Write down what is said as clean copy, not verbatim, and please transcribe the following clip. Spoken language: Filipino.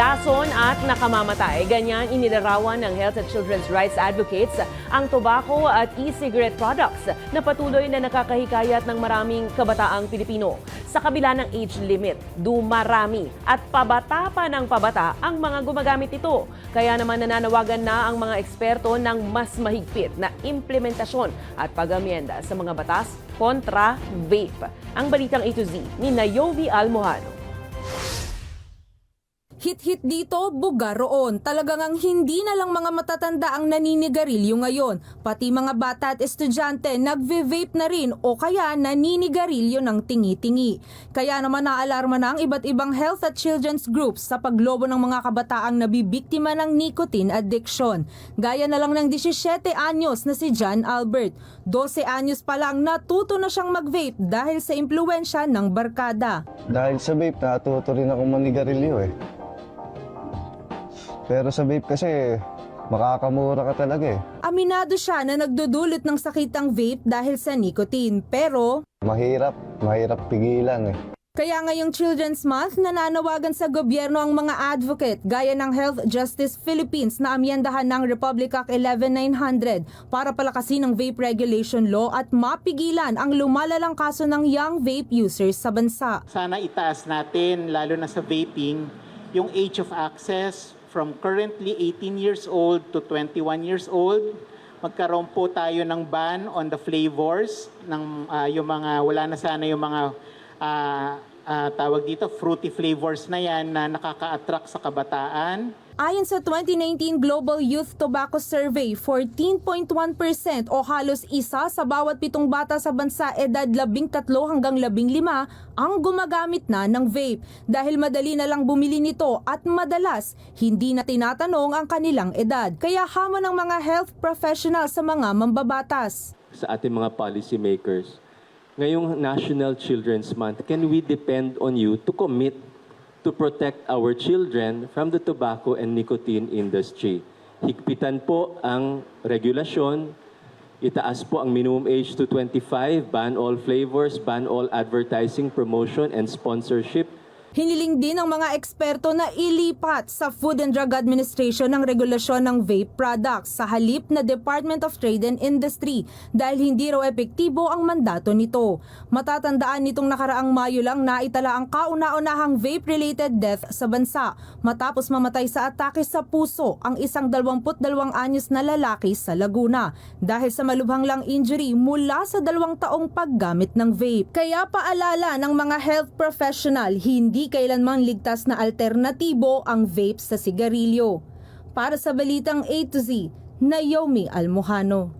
lason at nakamamatay. Ganyan inilarawan ng Health at Children's Rights Advocates ang tobacco at e-cigarette products na patuloy na nakakahikayat ng maraming kabataang Pilipino. Sa kabila ng age limit, dumarami at pabata pa ng pabata ang mga gumagamit nito. Kaya naman nananawagan na ang mga eksperto ng mas mahigpit na implementasyon at pag-amyenda sa mga batas kontra vape. Ang balitang A to Z ni Naomi Almohano. Hit-hit dito, buga roon. Talagang ang hindi na lang mga matatanda ang naninigarilyo ngayon. Pati mga bata at estudyante nagve-vape na rin o kaya naninigarilyo ng tingi-tingi. Kaya naman naalarma na ang iba't ibang health at children's groups sa paglobo ng mga kabataang nabibiktima ng nicotine addiction. Gaya na lang ng 17 anyos na si John Albert. 12 anyos pa lang natuto na siyang mag-vape dahil sa impluwensya ng barkada. Dahil sa vape, natuto rin ako manigarilyo eh. Pero sa vape kasi, makakamura ka talaga eh. Aminado siya na nagdudulot ng sakit ang vape dahil sa nicotine, pero Mahirap pigilan eh. kaya ngayong Children's Month, nananawagan sa gobyerno ang mga advocate gaya ng Health Justice Philippines na amyendahan ng Republic Act 11900 para palakasin ang vape regulation law at mapigilan ang lumalalang kaso ng young vape users sa bansa. Sana itaas natin, lalo na sa vaping, yung age of access from currently 18 years old to 21 years old. Magkaroon po tayo ng ban on the flavors, ng, yung mga, wala na sana yung mga tawag dito, fruity flavors na yan na nakaka-attract sa kabataan. Ayon sa 2019 Global Youth Tobacco Survey, 14.1% o halos isa sa bawat 7 bata sa bansa edad 13 hanggang 15 ang gumagamit na ng vape dahil madali na lang bumili nito at madalas hindi na tinatanong ang kanilang edad. Kaya hamon ng mga health professional sa mga mambabatas. Sa ating mga policy makers, ngayong National Children's Month, can we depend on you to commit to protect our children from the tobacco and nicotine industry? Higpitan po ang regulasyon, itaas po ang minimum age to 25, ban all flavors, ban all advertising, promotion, and sponsorship. Hiniling din ng mga eksperto na ilipat sa Food and Drug Administration ang regulasyon ng vape products sa halip na Department of Trade and Industry dahil hindi raw epektibo ang mandato nito. Matatandaan nitong nakaraang Mayo lang naitala ang kauna-unahang vape-related death sa bansa matapos mamatay sa atake sa puso ang isang 22 anyos na lalaki sa Laguna dahil sa malubhang lang injury mula sa 2 taong paggamit ng vape. Kaya paalala ng mga health professional, hindi kailanman ligtas na alternatibo ang vape sa sigarilyo. Para sa Balitang A to Z, Naomi Almohano.